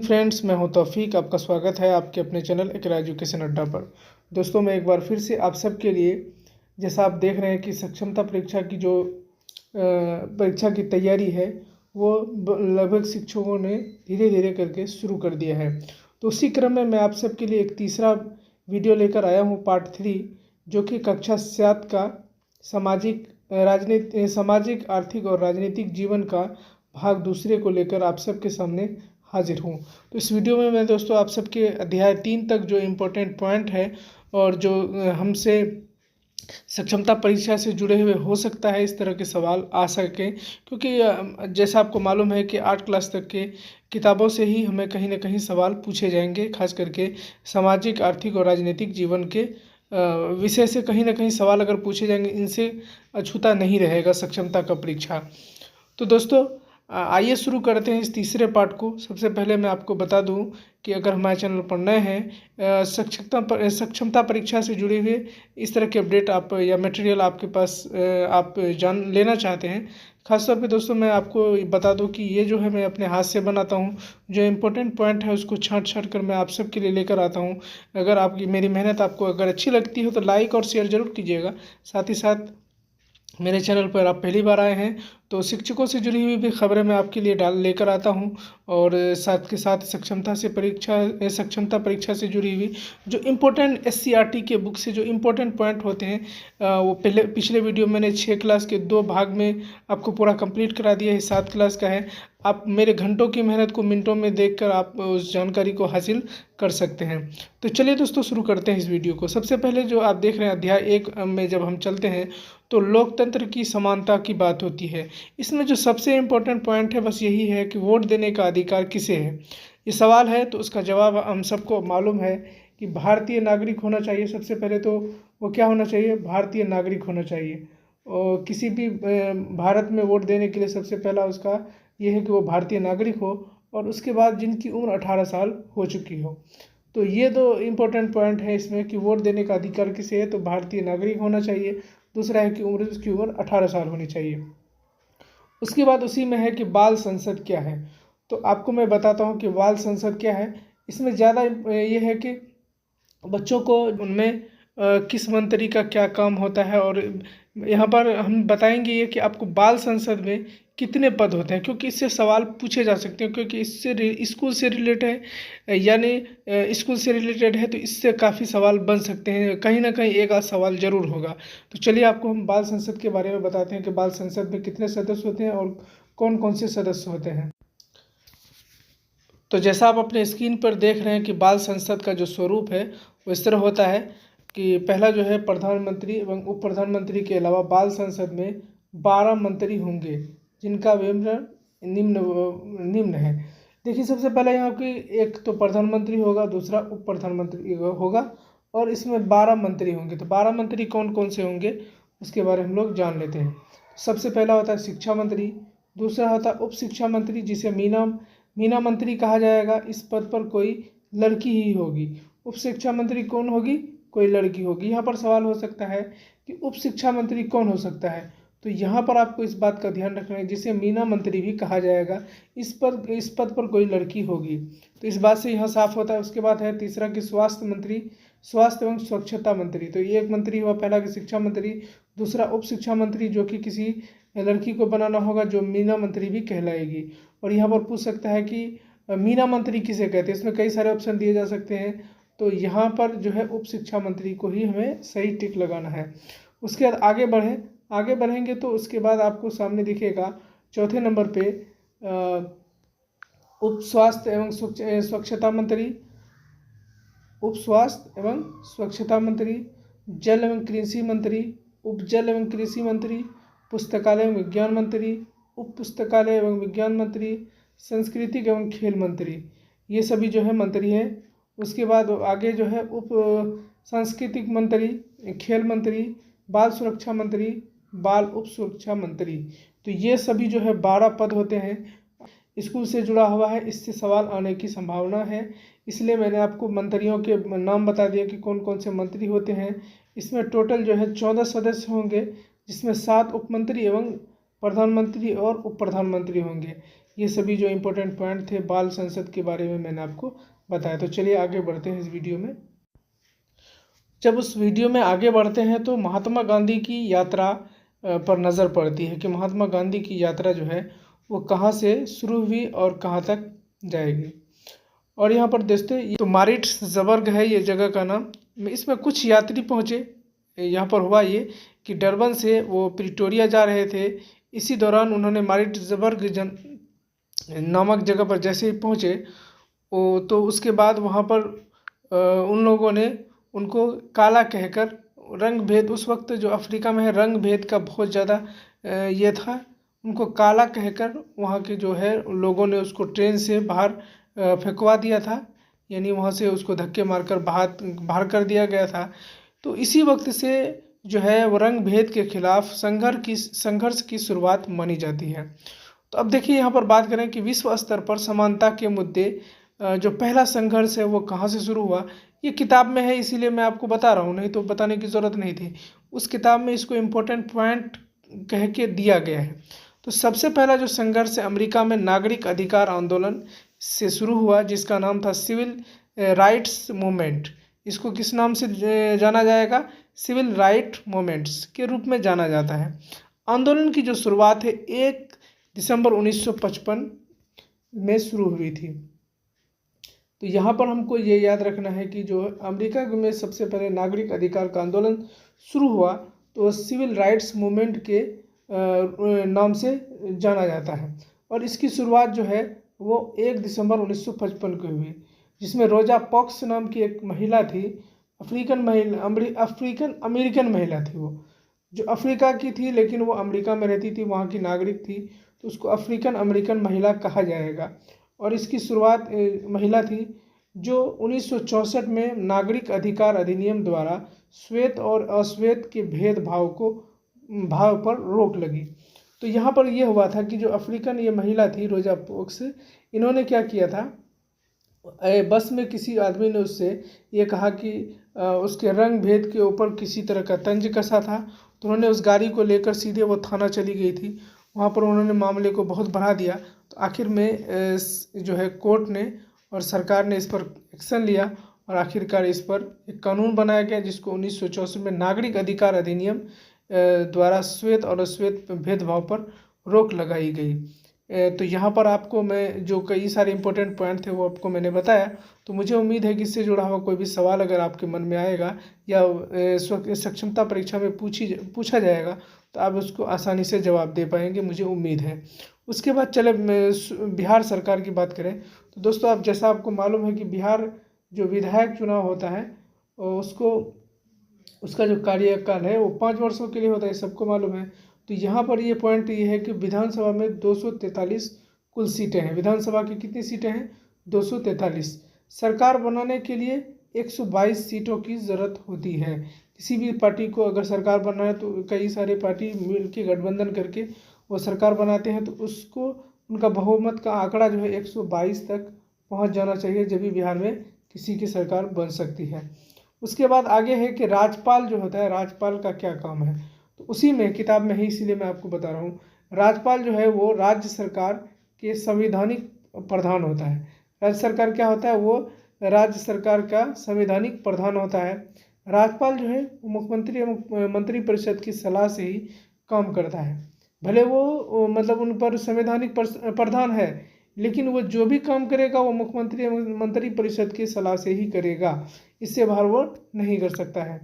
Friends, मैं हूं तौफीक। आपका स्वागत है आपके अपने चैनल इकरा एजुकेशन अड्डा पर। दोस्तों, मैं एक बार फिर से आप सबके लिए, जैसा आप देख रहे हैं कि सक्षमता परीक्षा की जो परीक्षा की तैयारी है वो लगभग शिक्षकों ने धीरे धीरे करके शुरू कर दिया है। तो उसी क्रम में मैं आप सबके लिए एक तीसरा वीडियो लेकर आया हूँ, पार्ट 3, जो कि कक्षा 7 का सामाजिक, आर्थिक और राजनीतिक जीवन का भाग दूसरे को लेकर आप सबके सामने हाजिर हूँ। तो इस वीडियो में मैं दोस्तों आप सबके अध्याय 3 तक जो इम्पोर्टेंट पॉइंट है और जो हमसे सक्षमता परीक्षा से जुड़े हुए हो सकता है इस तरह के सवाल आ सके, क्योंकि जैसा आपको मालूम है कि 8 क्लास तक के किताबों से ही हमें कहीं ना कहीं सवाल पूछे जाएंगे। खास करके सामाजिक, आर्थिक और राजनीतिक जीवन के विषय से कहीं ना कहीं सवाल अगर पूछे जाएंगे, इनसे अछूता नहीं रहेगा सक्षमता का परीक्षा। तो दोस्तों, आइए शुरू करते हैं इस तीसरे पार्ट को। सबसे पहले मैं आपको बता दूं कि अगर हमारे चैनल पर नए हैं, सक्षमता परीक्षा से जुड़े हुए इस तरह के अपडेट आप या मटेरियल आपके पास आप जान लेना चाहते हैं, खासतौर पे दोस्तों मैं आपको बता दूं कि ये जो है मैं अपने हाथ से बनाता हूं। जो इम्पोर्टेंट पॉइंट है उसको छाँट कर मैं आप सबके लिए लेकर आता हूं। अगर आपकी मेरी मेहनत आपको अगर अच्छी लगती हो तो लाइक और शेयर ज़रूर कीजिएगा। साथ ही साथ मेरे चैनल पर आप पहली बार आए हैं तो शिक्षकों से जुड़ी हुई भी खबरें मैं आपके लिए लेकर आता हूं, और साथ के साथ सक्षमता परीक्षा से जुड़ी हुई जो इम्पोर्टेंट SCRT के बुक से जो इम्पोर्टेंट पॉइंट होते हैं, वो पिछले वीडियो मैंने 6 क्लास के 2 भाग में आपको पूरा कंप्लीट करा दिया है। 7 क्लास का है। आप मेरे घंटों की मेहनत को मिनटों में देखकर आप उस जानकारी को हासिल कर सकते हैं। तो चलिए दोस्तों, शुरू करते हैं इस वीडियो को। सबसे पहले जो आप देख रहे हैं अध्याय 1 में जब हम चलते हैं तो लोकतंत्र की समानता की बात होती है। इसमें जो सबसे इम्पोर्टेंट पॉइंट है बस यही है कि वोट देने का अधिकार किसे है। ये सवाल है तो उसका जवाब हम सबको मालूम है कि भारतीय नागरिक होना चाहिए। सबसे पहले तो वो क्या होना चाहिए? भारतीय नागरिक होना चाहिए। और किसी भी भारत में वोट देने के लिए सबसे पहला उसका ये है कि वो भारतीय नागरिक हो, और उसके बाद जिनकी उम्र 18 साल हो चुकी हो। तो ये 2 इम्पोर्टेंट पॉइंट है इसमें कि वोट देने का अधिकार किसे है, तो भारतीय नागरिक होना चाहिए। दूसरा है कि उसकी उम्र 18 साल होनी चाहिए। उसके बाद उसी में है कि बाल संसद क्या है। तो आपको मैं बताता हूँ कि बाल संसद क्या है। इसमें ज़्यादा ये है कि बच्चों को उनमें किस मंत्री का क्या काम होता है, और यहाँ पर हम बताएंगे ये कि आपको बाल संसद में कितने पद होते हैं, क्योंकि इससे सवाल पूछे जा सकते हैं। क्योंकि इससे स्कूल से रिलेटेड है, यानी स्कूल से रिलेटेड है, तो इससे काफ़ी सवाल बन सकते हैं। कहीं ना कहीं एक आध सवाल जरूर होगा। तो चलिए आपको हम बाल संसद के बारे में बताते हैं कि बाल संसद में कितने सदस्य होते हैं और कौन कौन से सदस्य होते हैं। तो जैसा आप अपने स्क्रीन पर देख रहे हैं कि बाल संसद का जो स्वरूप है वो इस तरह होता है कि पहला जो है प्रधानमंत्री एवं उप प्रधानमंत्री के अलावा बाल संसद में 12 मंत्री होंगे, जिनका विवरण निम्न है। देखिए, सबसे पहले यहाँ की एक तो प्रधानमंत्री होगा, दूसरा उप प्रधानमंत्री होगा, और इसमें 12 मंत्री होंगे। तो 12 मंत्री कौन कौन से होंगे उसके बारे में हम लोग जान लेते हैं। सबसे पहला होता है शिक्षा मंत्री, दूसरा होता है उप शिक्षा मंत्री जिसे मीना मंत्री कहा जाएगा। इस पद पर कोई लड़की ही होगी। उप शिक्षा मंत्री कौन होगी? कोई लड़की होगी। यहाँ पर सवाल हो सकता है कि उप शिक्षा मंत्री कौन हो सकता है, तो यहाँ पर आपको इस बात का ध्यान रखना है जिसे मीना मंत्री भी कहा जाएगा। इस पद पर कोई लड़की होगी, तो इस बात से यहाँ साफ होता है। उसके बाद है तीसरा कि स्वास्थ्य एवं स्वच्छता मंत्री। तो ये एक मंत्री हुआ, पहला कि शिक्षा मंत्री, दूसरा उप शिक्षा मंत्री जो कि किसी लड़की को बनाना होगा, जो मीना मंत्री भी कहलाएगी। और यहाँ पर पूछ सकता है कि मीना मंत्री किसे कहते हैं। इसमें कई सारे ऑप्शन दिए जा सकते हैं, तो यहाँ पर जो है उप शिक्षा मंत्री को ही हमें सही टिक लगाना है। उसके बाद आगे बढ़ेंगे तो उसके बाद आपको सामने दिखेगा चौथे नंबर पे उप स्वास्थ्य एवं स्वच्छता मंत्री, उप स्वास्थ्य एवं स्वच्छता मंत्री, जल एवं कृषि मंत्री, उप जल एवं कृषि मंत्री, पुस्तकालय एवं विज्ञान मंत्री, उप पुस्तकालय एवं विज्ञान मंत्री, सांस्कृतिक एवं खेल मंत्री। ये सभी जो है मंत्री हैं। उसके बाद आगे जो है उप सांस्कृतिक मंत्री, खेल मंत्री, बाल सुरक्षा मंत्री, बाल उप सुरक्षा मंत्री। तो ये सभी जो है 12 पद होते हैं। स्कूल से जुड़ा हुआ है, इससे सवाल आने की संभावना है, इसलिए मैंने आपको मंत्रियों के नाम बता दिया कि कौन कौन से मंत्री होते हैं। इसमें टोटल जो है 14 सदस्य होंगे, जिसमें 7 उपमंत्री एवं प्रधानमंत्री और उप प्रधानमंत्री होंगे। ये सभी जो इम्पोर्टेंट पॉइंट थे बाल संसद के बारे में मैंने आपको बताया। तो चलिए आगे बढ़ते हैं इस वीडियो में। जब उस वीडियो में आगे बढ़ते हैं तो महात्मा गांधी की यात्रा पर नज़र पड़ती है कि महात्मा गांधी की यात्रा जो है वो कहाँ से शुरू हुई और कहाँ तक जाएगी। और यहाँ पर देखते तो मारिट्सबर्ग है ये जगह का नाम। इसमें कुछ यात्री पहुँचे। यहाँ पर हुआ ये कि डरबन से वो प्रिटोरिया जा रहे थे। इसी दौरान उन्होंने मारिट्सबर्ग नामक जगह पर जैसे ही पहुँचे तो उसके बाद वहाँ पर उन लोगों ने उनको काला कहकर रंग भेद, उस वक्त जो अफ्रीका में है रंग भेद का बहुत ज़्यादा ये था, उनको काला कहकर वहाँ के जो है लोगों ने उसको ट्रेन से बाहर फेंकवा दिया था, यानी वहाँ से उसको धक्के मारकर बाहर कर दिया गया था। तो इसी वक्त से जो है वो रंग भेद के खिलाफ संघर्ष की शुरुआत मानी जाती है। तो अब देखिए यहाँ पर बात करें कि विश्व स्तर पर समानता के मुद्दे जो पहला संघर्ष है वो कहाँ से शुरू हुआ। ये किताब में है इसीलिए मैं आपको बता रहा हूँ, नहीं तो बताने की ज़रूरत नहीं थी। उस किताब में इसको इम्पोर्टेंट पॉइंट कह के दिया गया है। तो सबसे पहला जो संघर्ष है अमेरिका में नागरिक अधिकार आंदोलन से शुरू हुआ, जिसका नाम था सिविल राइट्स मूवमेंट। इसको किस नाम से जाना जाएगा? सिविल राइट मूवमेंट्स के रूप में जाना जाता है। आंदोलन की जो शुरुआत है 1 दिसंबर 1955 में शुरू हुई थी। तो यहाँ पर हमको ये याद रखना है कि जो अमेरिका में सबसे पहले नागरिक अधिकार का आंदोलन शुरू हुआ तो सिविल राइट्स मूवमेंट के नाम से जाना जाता है। और इसकी शुरुआत जो है वो 1 दिसंबर 1955 को हुई, जिसमें रोजा पार्क्स नाम की एक महिला थी, अफ्रीकन अमेरिकन महिला थी। वो जो अफ्रीका की थी लेकिन वो अमेरिका में रहती थी, वहाँ की नागरिक थी, तो उसको अफ्रीकन अमेरिकन महिला कहा जाएगा। और इसकी शुरुआत महिला थी जो 1964 में नागरिक अधिकार अधिनियम द्वारा श्वेत और अश्वेत के भेदभाव पर रोक लगी। तो यहाँ पर यह हुआ था कि जो अफ्रीकन ये महिला थी रोजा पार्क्स, इन्होंने क्या किया था, बस में किसी आदमी ने उससे ये कहा कि उसके रंग भेद के ऊपर किसी तरह का तंज कसा था, तो उन्होंने उस गाड़ी को लेकर सीधे वो थाना चली गई थी। वहाँ पर उन्होंने मामले को बहुत बढ़ा दिया। तो आखिर में जो है कोर्ट ने और सरकार ने इस पर एक्शन लिया और आखिरकार इस पर एक कानून बनाया गया, जिसको 1964 में नागरिक अधिकार अधिनियम द्वारा श्वेत और अश्वेत भेदभाव पर रोक लगाई गई। तो यहाँ पर आपको मैं जो कई सारे इंपॉर्टेंट पॉइंट थे वो आपको मैंने बताया। तो मुझे उम्मीद है कि इससे जुड़ा हुआ कोई भी सवाल अगर आपके मन में आएगा या सक्षमता परीक्षा में पूछा जाएगा तो आप उसको आसानी से जवाब दे पाएंगे, मुझे उम्मीद है। उसके बाद चले बिहार सरकार की बात करें तो दोस्तों आप जैसा आपको मालूम है कि बिहार जो विधायक चुनाव होता है उसका जो कार्यकाल है वो 5 वर्षों के लिए होता है, सबको मालूम है। तो यहाँ पर ये पॉइंट ये है कि विधानसभा में 243 कुल सीटें हैं। विधानसभा की कितनी सीटें हैं? 243। सरकार बनाने के लिए 122 सीटों की ज़रूरत होती है। किसी भी पार्टी को अगर सरकार बनना है तो कई सारे पार्टी मिल के गठबंधन करके वो सरकार बनाते हैं, तो उसको उनका बहुमत का आंकड़ा जो है 122 तक पहुँच जाना चाहिए, जब भी बिहार में किसी की सरकार बन सकती है। उसके बाद आगे है कि राज्यपाल जो होता है, राज्यपाल का क्या काम है, तो उसी में किताब में ही, इसीलिए मैं आपको बता रहा हूँ। राज्यपाल जो है वो राज्य सरकार के संवैधानिक प्रधान होता है। राज्य सरकार क्या होता है? वो राज्य सरकार का संवैधानिक प्रधान होता है। राज्यपाल जो है वो मुख्यमंत्री एवं मंत्री परिषद की सलाह से ही काम करता है। भले वो मतलब उन पर संवैधानिक प्रधान है, लेकिन वो जो भी काम करेगा वो मुख्यमंत्री एवं मंत्री परिषद की सलाह से ही करेगा, इससे बाहर वो नहीं कर सकता है।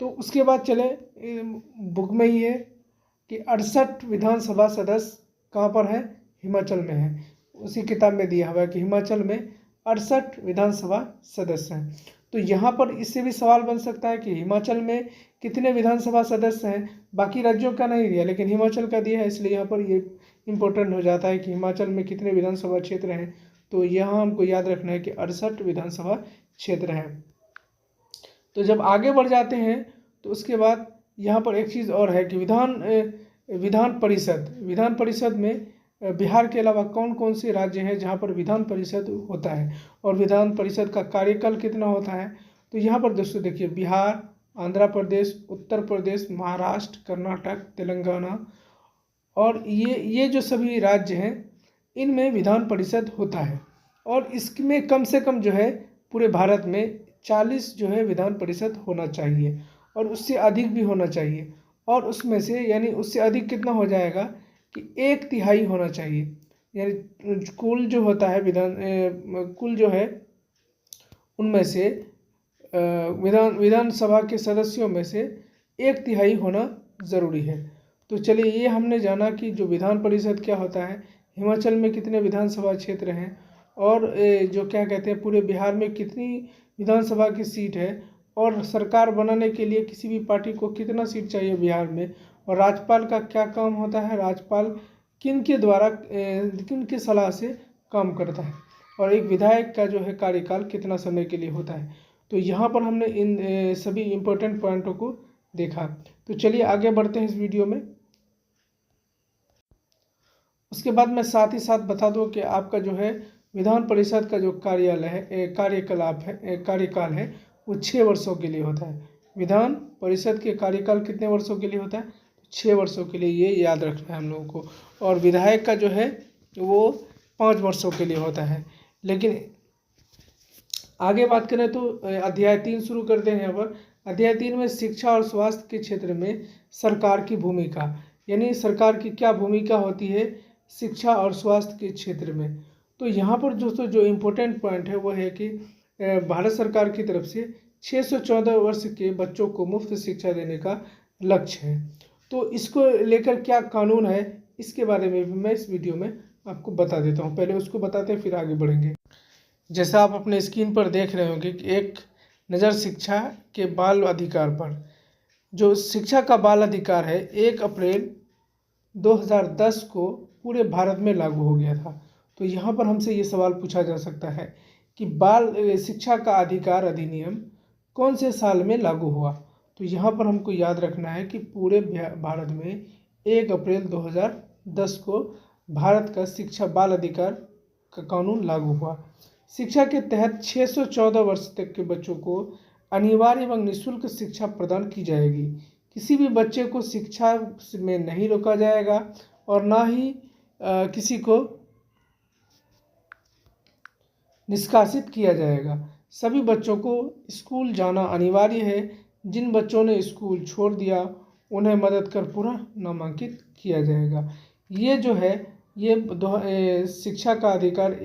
तो उसके बाद चले बुक में ही है कि 68 विधानसभा सदस्य कहाँ पर है? हिमाचल में है। उसी किताब में दिया हुआ है कि हिमाचल में 68 विधानसभा सदस्य हैं। तो यहाँ पर इससे भी सवाल बन सकता है कि हिमाचल में कितने विधानसभा सदस्य हैं? बाकी राज्यों का नहीं दिया लेकिन हिमाचल का दिया है, इसलिए यहाँ पर ये इम्पोर्टेंट हो जाता है कि हिमाचल में कितने विधानसभा क्षेत्र हैं। तो यहाँ हमको याद रखना है कि 68 विधानसभा क्षेत्र हैं। तो जब आगे बढ़ जाते हैं तो उसके बाद यहाँ पर एक चीज़ और है कि विधान परिषद में बिहार के अलावा कौन कौन से राज्य हैं जहाँ पर विधान परिषद होता है और विधान परिषद का कार्यकाल कितना होता है। तो यहाँ पर दोस्तों देखिए, बिहार, आंध्र प्रदेश, उत्तर प्रदेश, महाराष्ट्र, कर्नाटक, तेलंगाना और ये जो सभी राज्य हैं इनमें विधान परिषद होता है और इसमें कम से कम जो है पूरे भारत में 40 जो है विधान परिषद होना चाहिए और उससे अधिक भी होना चाहिए। और उसमें से यानी उससे अधिक कितना हो जाएगा कि 1/3 होना चाहिए, यानी कुल जो होता है कुल जो है उनमें से विधानसभा के सदस्यों में से 1/3 होना ज़रूरी है। तो चलिए ये हमने जाना कि जो विधान परिषद क्या होता है, हिमाचल में कितने विधानसभा क्षेत्र हैं और जो क्या कहते हैं पूरे बिहार में कितनी विधानसभा की सीट है और सरकार बनाने के लिए किसी भी पार्टी को कितना सीट चाहिए बिहार में, और राज्यपाल का क्या काम होता है, राज्यपाल किन के द्वारा किन की सलाह से काम करता है, और एक विधायक का जो है कार्यकाल कितना समय के लिए होता है। तो यहाँ पर हमने इन सभी इम्पोर्टेंट पॉइंटों को देखा। तो चलिए आगे बढ़ते हैं इस वीडियो में। उसके बाद मैं साथ ही साथ बता दूं कि आपका जो है विधान परिषद का जो कार्यकाल है वो 6 वर्षों के लिए होता है। विधान परिषद के कार्यकाल कितने वर्षों के लिए होता है? 6 वर्षों के लिए, ये याद रखना है हम लोगों को। और विधायक का जो है वो 5 वर्षों के लिए होता है। लेकिन आगे बात करें तो अध्याय 3 शुरू करते हैं। यहाँ पर अध्याय 3 में शिक्षा और स्वास्थ्य के क्षेत्र में सरकार की भूमिका, यानी सरकार की क्या भूमिका होती है शिक्षा और स्वास्थ्य के क्षेत्र में। तो यहाँ पर दोस्तों जो इम्पोर्टेंट पॉइंट है वो है कि भारत सरकार की तरफ से 614 वर्ष के बच्चों को मुफ्त शिक्षा देने का लक्ष्य है। तो इसको लेकर क्या कानून है, इसके बारे में भी मैं इस वीडियो में आपको बता देता हूँ। पहले उसको बताते हैं फिर आगे बढ़ेंगे। जैसा आप अपने स्क्रीन पर देख रहे होंगे कि एक नज़र शिक्षा के बाल अधिकार पर। जो शिक्षा का बाल अधिकार है 1 अप्रैल 2010 को पूरे भारत में लागू हो गया था। तो यहाँ पर हमसे ये सवाल पूछा जा सकता है कि बाल शिक्षा का अधिकार अधिनियम कौन से साल में लागू हुआ। तो यहाँ पर हमको याद रखना है कि पूरे भारत में 1 अप्रैल 2010 को भारत का शिक्षा बाल अधिकार का कानून लागू हुआ। शिक्षा के तहत 614 वर्ष तक के बच्चों को अनिवार्य एवं निःशुल्क शिक्षा प्रदान की जाएगी। किसी भी बच्चे को शिक्षा में नहीं रोका जाएगा और ना ही किसी को निष्कासित किया जाएगा। सभी बच्चों को स्कूल जाना अनिवार्य है। जिन बच्चों ने स्कूल छोड़ दिया उन्हें मदद कर पुनः नामांकित किया जाएगा। ये जो है ये शिक्षा का अधिकार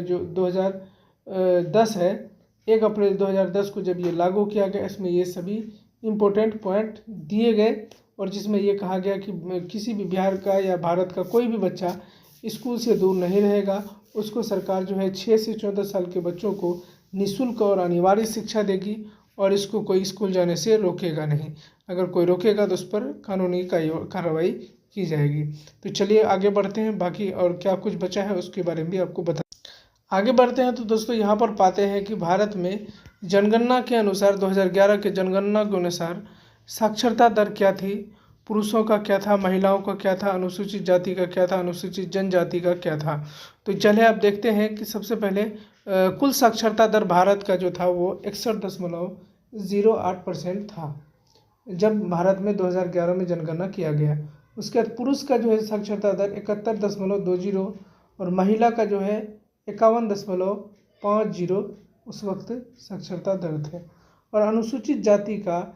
जो 2010 है, 1 अप्रैल 2010 को जब ये लागू किया गया, इसमें ये सभी इम्पोर्टेंट पॉइंट दिए गए और जिसमें ये कहा गया कि किसी भी बिहार का या भारत का कोई भी बच्चा स्कूल से दूर नहीं रहेगा। उसको सरकार जो है 6 से 14 साल के बच्चों को निःशुल्क और अनिवार्य शिक्षा देगी और इसको कोई स्कूल जाने से रोकेगा नहीं। अगर कोई रोकेगा तो उस पर कानूनी कार्रवाई की जाएगी। तो चलिए आगे बढ़ते हैं, बाकी और क्या कुछ बचा है उसके बारे में भी आपको बता। आगे बढ़ते हैं तो दोस्तों यहाँ पर पाते हैं कि भारत में जनगणना के अनुसार 2011 के जनगणना के अनुसार साक्षरता दर क्या थी, पुरुषों का क्या था, महिलाओं का क्या था, अनुसूचित जाति का क्या था, अनुसूचित जनजाति का क्या था। तो चलिए आप देखते हैं कि सबसे पहले कुल साक्षरता दर भारत का जो था वो 61.08% था जब भारत में 2011 में जनगणना किया गया। उसके बाद पुरुष का जो है साक्षरता दर 71.20 और महिला का जो है 51.50 उस वक्त साक्षरता दर थे, और अनुसूचित जाति का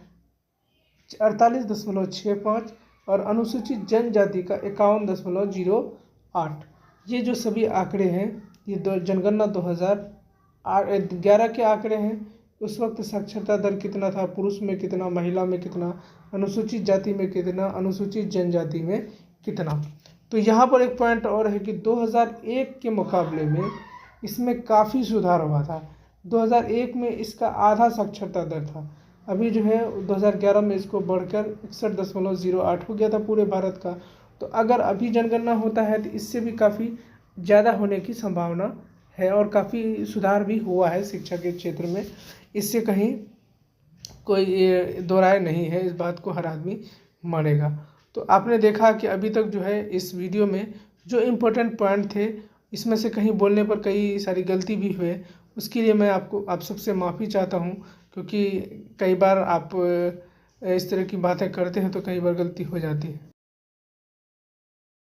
48.65 और अनुसूचित जनजाति का 51.08। ये जो सभी आंकड़े हैं ये जनगणना 2011 के आंकड़े हैं। उस वक्त साक्षरता दर कितना था, पुरुष में कितना, महिला में कितना, अनुसूचित जाति में कितना, अनुसूचित जनजाति में कितना। तो यहाँ पर एक पॉइंट और है कि 2001 के मुकाबले में इसमें काफ़ी सुधार हुआ था। 2001 में इसका आधा साक्षरता दर था, अभी जो है 2011 में इसको बढ़कर 61.08 हो गया था पूरे भारत का। तो अगर अभी जनगणना होता है तो इससे भी काफ़ी ज़्यादा होने की संभावना है और काफ़ी सुधार भी हुआ है शिक्षा के क्षेत्र में। इससे कहीं कोई दो राय नहीं है, इस बात को हर आदमी मानेगा। तो आपने देखा कि अभी तक जो है इस वीडियो में जो इम्पोर्टेंट पॉइंट थे इसमें से कहीं बोलने पर कई सारी गलती भी हुए, उसके लिए मैं आप सबसे माफ़ी चाहता हूँ, क्योंकि कई बार आप इस तरह की बातें करते हैं तो कई बार गलती हो जाती है।